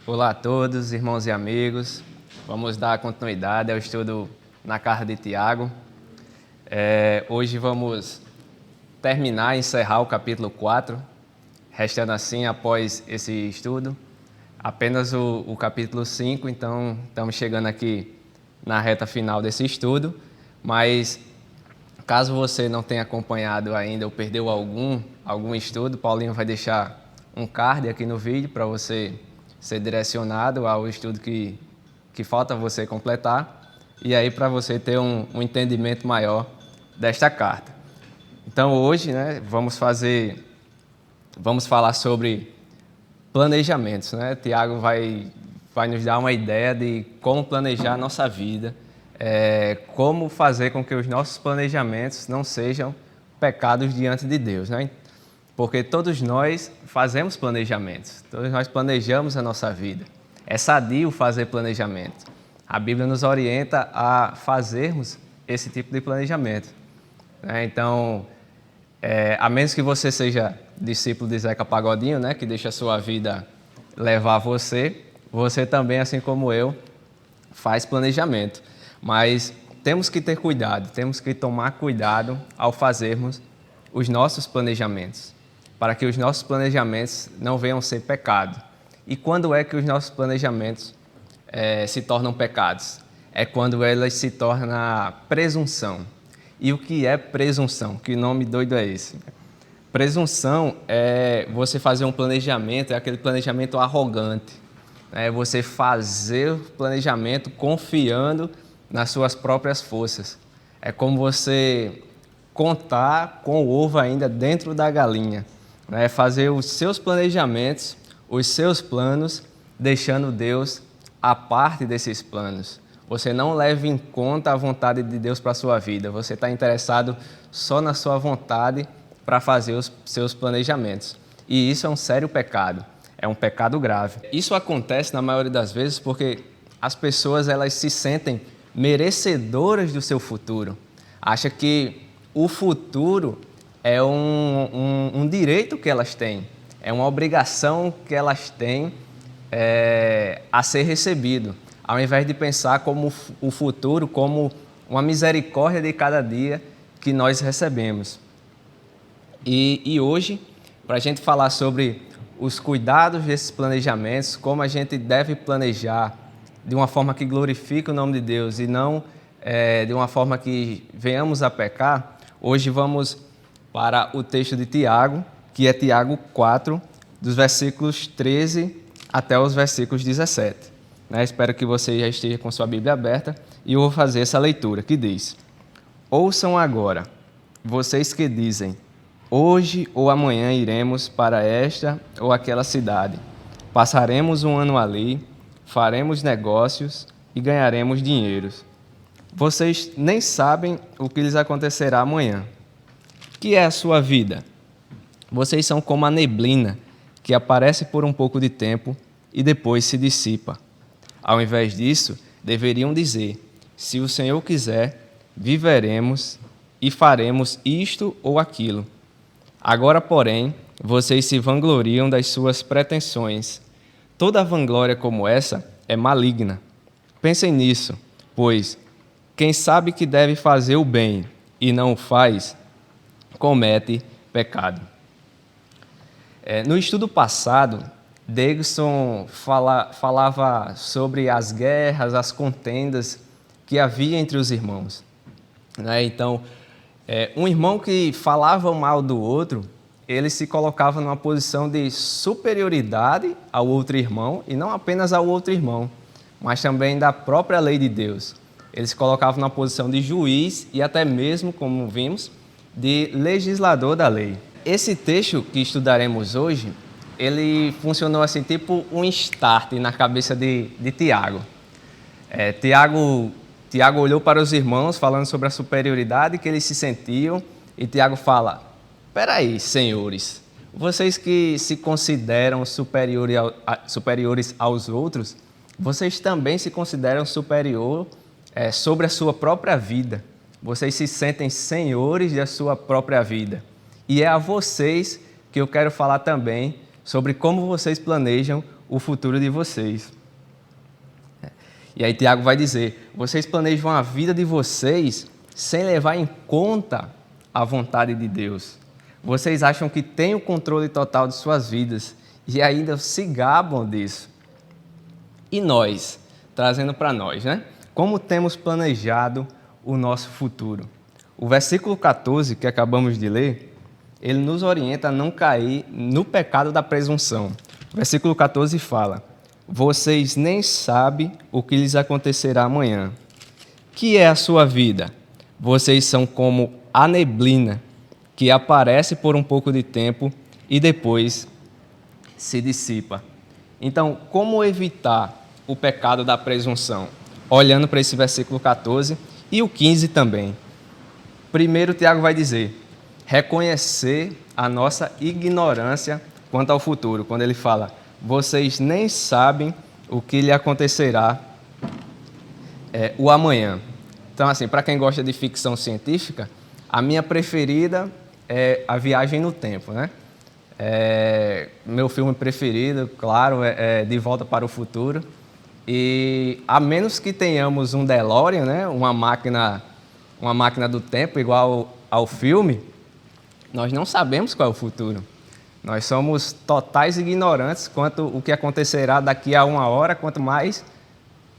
Olá a todos, irmãos e amigos. Vamos dar continuidade ao estudo na carta de Tiago. Hoje vamos terminar e encerrar o capítulo 4, restando assim, após esse estudo, apenas o capítulo 5, então estamos chegando aqui na reta final desse estudo, mas caso você não tenha acompanhado ainda ou perdeu algum estudo, Paulinho vai deixar um card aqui no vídeo para você ser direcionado ao estudo que falta você completar e aí para você ter um entendimento maior desta carta. Então hoje, vamos falar sobre planejamentos, Tiago vai nos dar uma ideia de como planejar a nossa vida, como fazer com que os nossos planejamentos não sejam pecados diante de Deus, Porque todos nós fazemos planejamentos, todos nós planejamos a nossa vida. É sadio fazer planejamento. A Bíblia nos orienta a fazermos esse tipo de planejamento. Então, a menos que você seja discípulo de Zeca Pagodinho, que deixa a sua vida levar você também, assim como eu, faz planejamento. Mas temos que ter cuidado, temos que tomar cuidado ao fazermos os nossos planejamentos, para que os nossos planejamentos não venham ser pecado. E quando é que os nossos planejamentos se tornam pecados? É quando elas se tornam presunção. E o que é presunção? Que nome doido é esse? Presunção é você fazer um planejamento, é aquele planejamento arrogante. É você fazer o planejamento confiando nas suas próprias forças. É como você contar com o ovo ainda dentro da galinha. Fazer os seus planejamentos, os seus planos, deixando Deus à parte desses planos. Você não leva em conta a vontade de Deus para a sua vida. Você está interessado só na sua vontade para fazer os seus planejamentos. E isso é um sério pecado. É um pecado grave. Isso acontece na maioria das vezes porque as pessoas elas se sentem merecedoras do seu futuro. Acham que o futuro é um direito que elas têm, é uma obrigação que elas têm a ser recebido, ao invés de pensar como o futuro como uma misericórdia de cada dia que nós recebemos. E hoje, para a gente falar sobre os cuidados desses planejamentos, como a gente deve planejar de uma forma que glorifique o nome de Deus e não de uma forma que venhamos a pecar, hoje vamos para o texto de Tiago, que é Tiago 4, dos versículos 13 até os versículos 17. Espero que você já esteja com sua Bíblia aberta e eu vou fazer essa leitura, que diz: Ouçam agora, vocês que dizem, hoje ou amanhã iremos para esta ou aquela cidade, passaremos um ano ali, faremos negócios e ganharemos dinheiro. Vocês nem sabem o que lhes acontecerá amanhã. Que é a sua vida? Vocês são como a neblina, que aparece por um pouco de tempo e depois se dissipa. Ao invés disso, deveriam dizer: se o Senhor quiser, viveremos e faremos isto ou aquilo. Agora, porém, vocês se vangloriam das suas pretensões. Toda vanglória como essa é maligna. Pensem nisso, pois quem sabe que deve fazer o bem e não o faz, comete pecado. No estudo passado, Degson falava sobre as guerras, as contendas que havia entre os irmãos. Então, um irmão que falava mal do outro, ele se colocava numa posição de superioridade ao outro irmão, e não apenas ao outro irmão, mas também da própria lei de Deus. Ele se colocava numa posição de juiz e até mesmo, como vimos, de legislador da lei. Esse texto que estudaremos hoje, ele funcionou assim, tipo um start na cabeça de Tiago. Tiago olhou para os irmãos falando sobre a superioridade que eles se sentiam e Tiago fala: "Peraí, senhores, vocês que se consideram superiores aos outros, vocês também se consideram superior sobre a sua própria vida. Vocês se sentem senhores da sua própria vida. E é a vocês que eu quero falar também sobre como vocês planejam o futuro de vocês. E aí Tiago vai dizer, vocês planejam a vida de vocês sem levar em conta a vontade de Deus. Vocês acham que têm o controle total de suas vidas e ainda se gabam disso. E nós, trazendo para nós, né? Como temos planejado o nosso futuro? O versículo 14, que acabamos de ler, ele nos orienta a não cair no pecado da presunção. O versículo 14 fala, vocês nem sabem o que lhes acontecerá amanhã. Que é a sua vida? Vocês são como a neblina, que aparece por um pouco de tempo e depois se dissipa. Então, como evitar o pecado da presunção? Olhando para esse versículo 14 e o 15 também. Primeiro, Tiago vai dizer, reconhecer a nossa ignorância quanto ao futuro, quando ele fala, vocês nem sabem o que lhe acontecerá o amanhã. Então, assim, para quem gosta de ficção científica, a minha preferida é A Viagem no Tempo, né? Meu filme preferido, claro, é De Volta para o Futuro. E a menos que tenhamos um DeLorean, né? Uma máquina do tempo igual ao filme, nós não sabemos qual é o futuro. Nós somos totais ignorantes quanto o que acontecerá daqui a 1 hora, quanto mais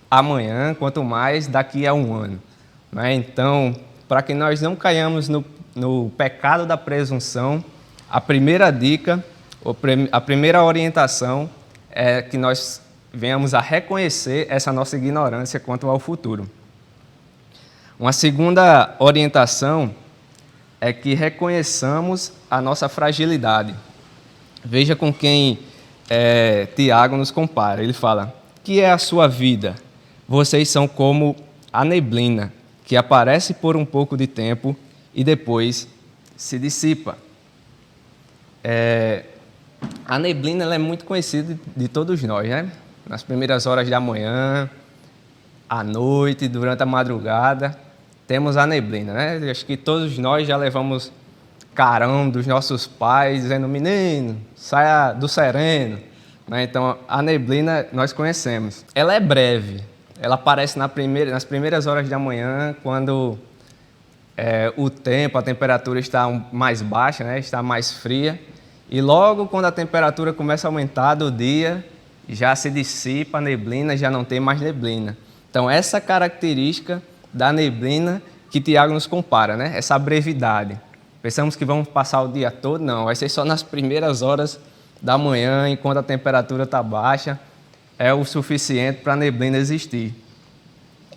amanhã, quanto mais daqui a 1 ano. Né? Então, para que nós não caiamos no pecado da presunção, a primeira dica, a primeira orientação é que nós venhamos a reconhecer essa nossa ignorância quanto ao futuro. Uma segunda orientação é que reconheçamos a nossa fragilidade. Veja com quem Tiago nos compara. Ele fala, que é a sua vida? Vocês são como a neblina, que aparece por um pouco de tempo e depois se dissipa. A neblina ela é muito conhecida de todos nós, né? Nas primeiras horas da manhã, à noite, durante a madrugada, temos a neblina, né? Acho que todos nós já levamos carão dos nossos pais, dizendo, menino, saia do sereno. Né? Então, a neblina nós conhecemos. Ela é breve, ela aparece nas primeiras horas da manhã, quando o tempo, a temperatura está mais baixa, né? Está mais fria. E logo quando a temperatura começa a aumentar do dia, já se dissipa a neblina, já não tem mais neblina. Então, essa característica da neblina que Tiago nos compara, né? Essa brevidade. Pensamos que vamos passar o dia todo? Não, vai ser só nas primeiras horas da manhã, enquanto a temperatura está baixa, é o suficiente para a neblina existir.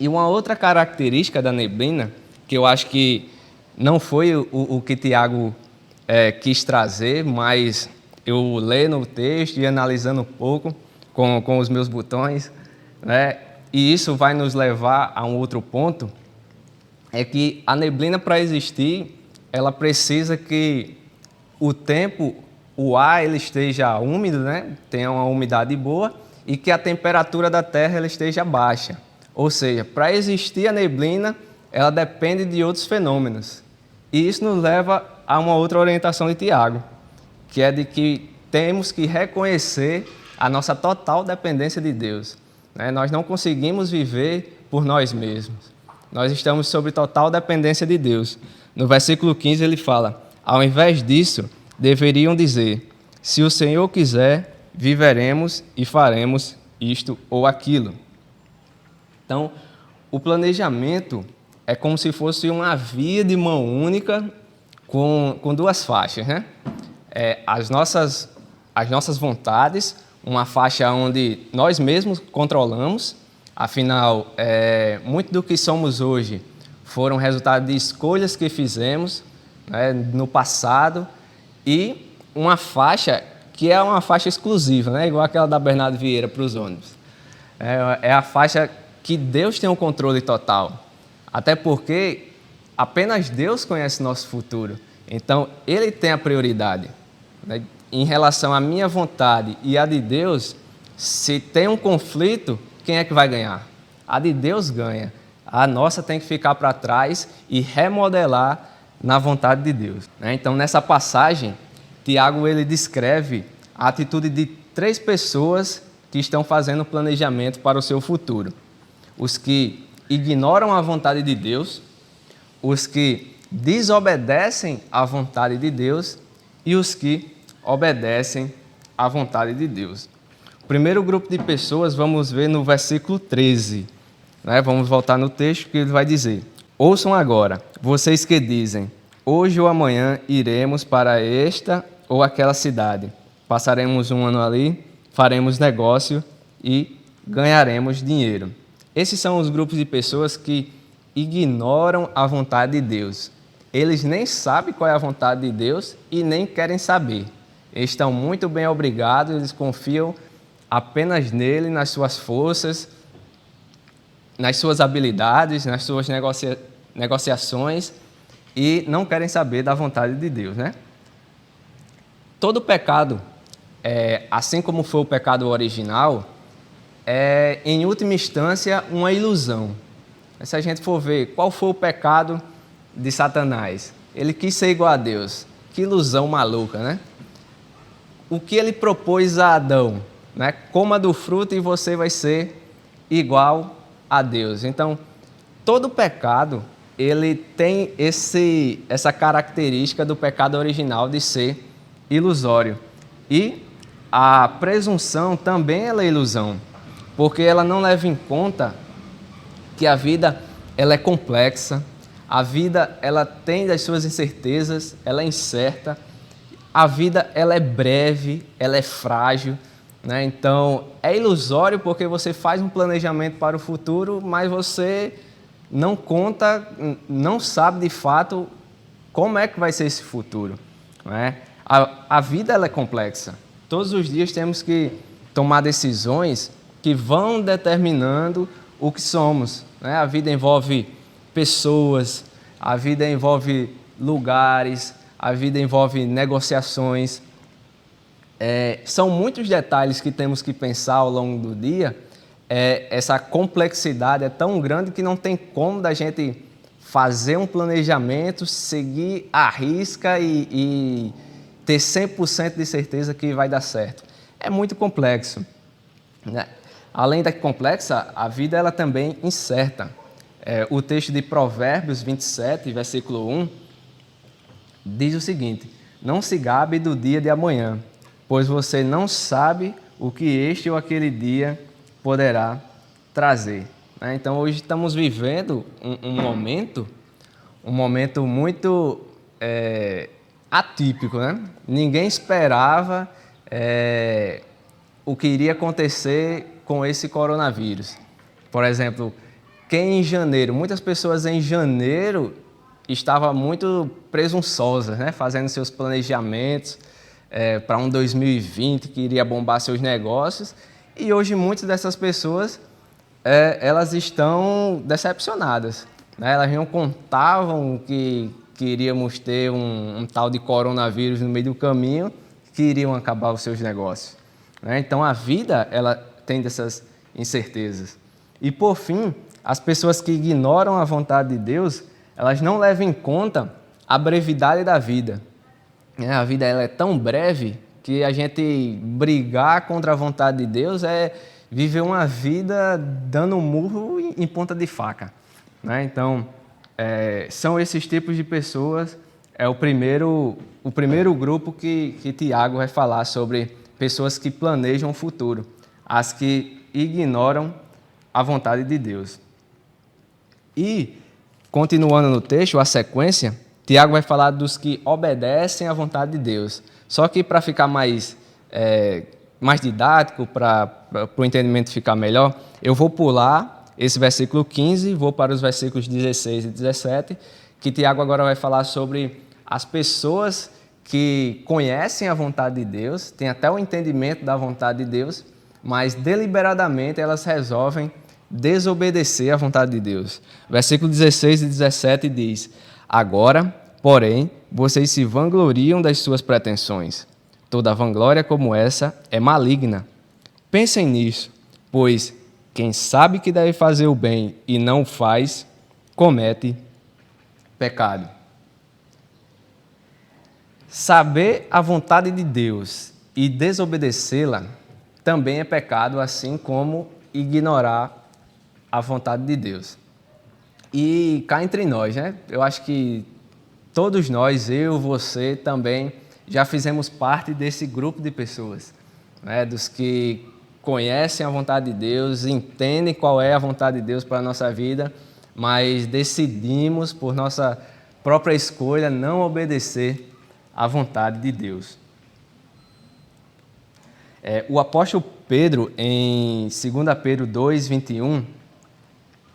E uma outra característica da neblina, que eu acho que não foi o que Tiago quis trazer, mas eu lendo o texto e analisando um pouco com os meus botões, né? E isso vai nos levar a um outro ponto, é que a neblina, para existir, ela precisa que o tempo, o ar ele esteja úmido, né? Tenha uma umidade boa e que a temperatura da Terra ela esteja baixa. Ou seja, para existir a neblina, ela depende de outros fenômenos. E isso nos leva a uma outra orientação de Tiago, que é de que temos que reconhecer a nossa total dependência de Deus. Né? Nós não conseguimos viver por nós mesmos. Nós estamos sob total dependência de Deus. No versículo 15 ele fala, ao invés disso, deveriam dizer, se o Senhor quiser, viveremos e faremos isto ou aquilo. Então, o planejamento é como se fosse uma via de mão única com duas faixas, né? As nossas vontades, uma faixa onde nós mesmos controlamos, afinal, muito do que somos hoje foram resultado de escolhas que fizemos, né, no passado, e uma faixa que é uma faixa exclusiva, né, igual aquela da Bernardo Vieira para os ônibus. É a faixa que Deus tem o controle total, até porque apenas Deus conhece nosso futuro, então Ele tem a prioridade. Né? Em relação à minha vontade e à de Deus, se tem um conflito, quem é que vai ganhar? A de Deus ganha. A nossa tem que ficar para trás e remodelar na vontade de Deus. Então, nessa passagem, Tiago ele descreve a atitude de 3 pessoas que estão fazendo planejamento para o seu futuro. Os que ignoram a vontade de Deus, os que desobedecem à vontade de Deus e os que obedecem à vontade de Deus. O primeiro grupo de pessoas vamos ver no versículo 13. Vamos voltar no texto que ele vai dizer: ouçam agora, vocês que dizem, hoje ou amanhã iremos para esta ou aquela cidade, passaremos um ano ali, faremos negócio e ganharemos dinheiro. Esses são os grupos de pessoas que ignoram a vontade de Deus. Eles nem sabem qual é a vontade de Deus e nem querem saber. Eles estão muito bem obrigados, eles confiam apenas nele, nas suas forças, nas suas habilidades, nas suas negociações e não querem saber da vontade de Deus, Todo pecado, assim como foi o pecado original, é, em última instância, uma ilusão. Se a gente for ver qual foi o pecado de Satanás, ele quis ser igual a Deus. Que ilusão maluca, O que ele propôs a Adão, Coma do fruto e você vai ser igual a Deus. Então, todo pecado, ele tem essa característica do pecado original de ser ilusório. E a presunção também ela é ilusão, porque ela não leva em conta que a vida ela é complexa, a vida ela tem das suas incertezas, ela é incerta, a vida ela é breve, ela é frágil, Então, é ilusório porque você faz um planejamento para o futuro, mas você não conta, não sabe de fato como é que vai ser esse futuro, A vida ela é complexa. Todos os dias temos que tomar decisões que vão determinando o que somos, A vida envolve pessoas, a vida envolve lugares, a vida envolve negociações. São muitos detalhes que temos que pensar ao longo do dia. Essa complexidade é tão grande que não tem como da gente fazer um planejamento, seguir à risca e ter 100% de certeza que vai dar certo. É muito complexo, Além da complexa, a vida ela também incerta. O texto de Provérbios 27, versículo 1, diz o seguinte: não se gabe do dia de amanhã, pois você não sabe o que este ou aquele dia poderá trazer. Então, hoje estamos vivendo um momento muito atípico, Ninguém esperava o que iria acontecer com esse coronavírus. Por exemplo, muitas pessoas em janeiro estavam muito presunçosas, fazendo seus planejamentos para um 2020 que iria bombar seus negócios, e hoje muitas dessas pessoas elas estão decepcionadas, Elas não contavam que iríamos ter um tal de coronavírus no meio do caminho que iriam acabar os seus negócios, Então a vida ela tem dessas incertezas. E por fim, as pessoas que ignoram a vontade de Deus, elas não levam em conta a brevidade da vida. A vida ela é tão breve que a gente brigar contra a vontade de Deus é viver uma vida dando um murro em ponta de faca, Então, são esses tipos de pessoas. É o primeiro grupo que Tiago vai falar sobre pessoas que planejam o futuro, as que ignoram a vontade de Deus. E, continuando no texto, a sequência, Tiago vai falar dos que obedecem à vontade de Deus. Só que para ficar mais didático, para o entendimento ficar melhor, eu vou pular esse versículo 15, vou para os versículos 16 e 17, que Tiago agora vai falar sobre as pessoas que conhecem a vontade de Deus, têm até o entendimento da vontade de Deus, mas deliberadamente elas resolvem desobedecer à vontade de Deus. Versículo 16 e 17 diz: agora, porém, vocês se vangloriam das suas pretensões. Toda vanglória como essa é maligna. Pensem nisso, pois quem sabe que deve fazer o bem e não o faz, comete pecado. Saber a vontade de Deus e desobedecê-la também é pecado, assim como ignorar a vontade de Deus. E cá entre nós, né? Eu acho que todos nós, eu, você também, já fizemos parte desse grupo de pessoas, né? Dos que conhecem a vontade de Deus, entendem qual é a vontade de Deus para a nossa vida, mas decidimos, por nossa própria escolha, não obedecer à vontade de Deus. O apóstolo Pedro, em 2 Pedro 2, 21,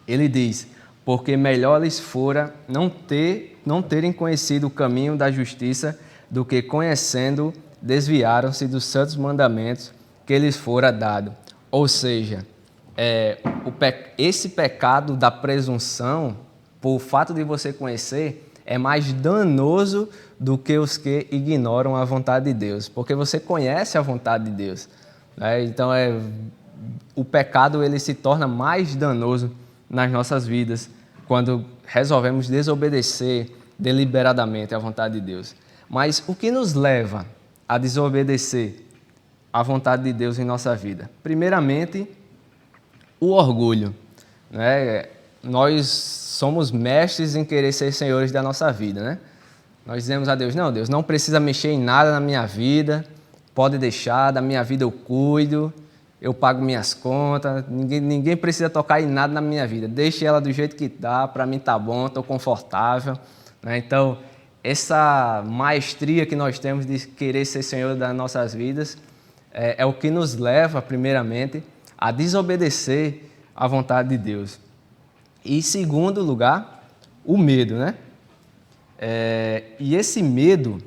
ele diz: porque melhor lhes fora não terem conhecido o caminho da justiça do que, conhecendo, desviaram-se dos santos mandamentos que lhes fora dado. Ou seja, esse pecado da presunção, por fato de você conhecer, é mais danoso do que os que ignoram a vontade de Deus, porque você conhece a vontade de Deus, né? Então, o pecado ele se torna mais danoso nas nossas vidas quando resolvemos desobedecer deliberadamente à vontade de Deus. Mas o que nos leva a desobedecer à vontade de Deus em nossa vida? Primeiramente, o orgulho, né? Nós somos mestres em querer ser senhores da nossa vida, né? Nós dizemos a Deus: não, Deus não precisa mexer em nada na minha vida, pode deixar, da minha vida eu cuido, eu pago minhas contas, ninguém precisa tocar em nada na minha vida, deixe ela do jeito que está, para mim está bom, estou confortável, né? Então, essa maestria que nós temos de querer ser senhor das nossas vidas é o que nos leva, primeiramente, a desobedecer à vontade de Deus. E, em segundo lugar, o medo, né? E esse medo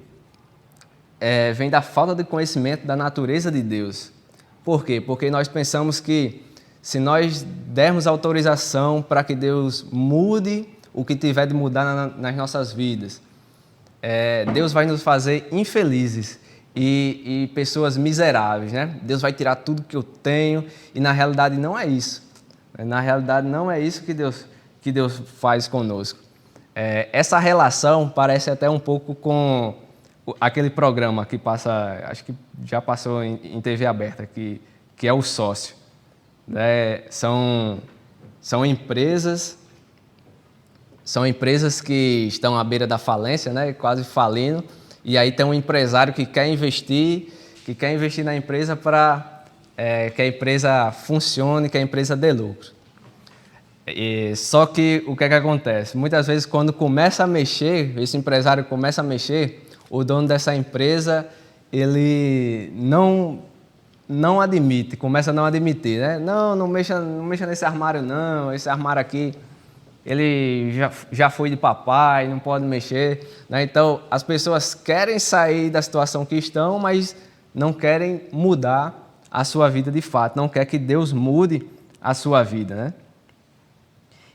vem da falta de conhecimento da natureza de Deus. Por quê? Porque nós pensamos que se nós dermos autorização para que Deus mude o que tiver de mudar nas nossas vidas, Deus vai nos fazer infelizes e pessoas miseráveis, né? Deus vai tirar tudo que eu tenho e na realidade não é isso. Na realidade não é isso que Deus faz conosco. Essa relação parece até um pouco com aquele programa que passa, acho que já passou em TV aberta, que é o Sócio, né? São empresas que estão à beira da falência, né? Quase falindo, e aí tem um empresário que quer investir na empresa para que a empresa funcione, que a empresa dê lucro. Só que o que acontece? Muitas vezes, quando começa a mexer, esse empresário começa a mexer, o dono dessa empresa, ele não admite, começa a não admitir, né? Não mexa nesse armário não, esse armário aqui, ele já foi de papai, não pode mexer, né? Então, as pessoas querem sair da situação que estão, mas não querem mudar a sua vida de fato, não quer que Deus mude a sua vida, né?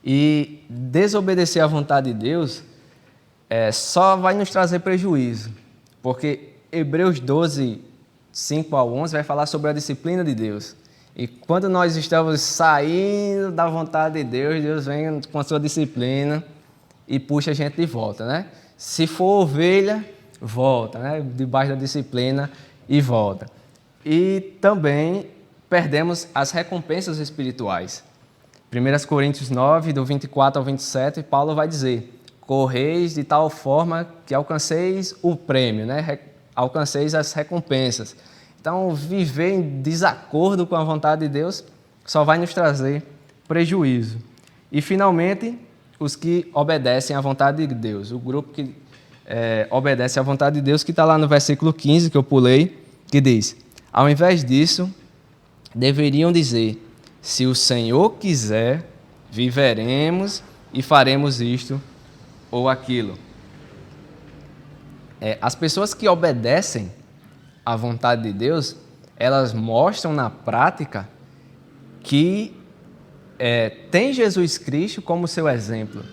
E desobedecer à vontade de Deus só vai nos trazer prejuízo, porque Hebreus 12, 5 ao 11 vai falar sobre a disciplina de Deus. E quando nós estamos saindo da vontade de Deus, Deus vem com a sua disciplina e puxa a gente de volta, né? Se for ovelha, volta, né? Debaixo da disciplina e volta. E também perdemos as recompensas espirituais. 1 Coríntios 9, do 24 ao 27, Paulo vai dizer: correis de tal forma que alcanceis o prêmio, né? Alcanceis as recompensas. Então, viver em desacordo com a vontade de Deus só vai nos trazer prejuízo. E, finalmente, os que obedecem à vontade de Deus. O grupo que obedece à vontade de Deus, que está lá no versículo 15, que eu pulei, que diz: ao invés disso, deveriam dizer: se o Senhor quiser, viveremos e faremos isto ou aquilo. As pessoas que obedecem à vontade de Deus, elas mostram na prática que tem Jesus Cristo como seu exemplo.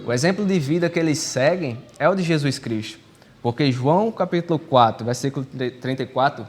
O exemplo de vida que eles seguem é o de Jesus Cristo. Porque João capítulo 4, versículo 34,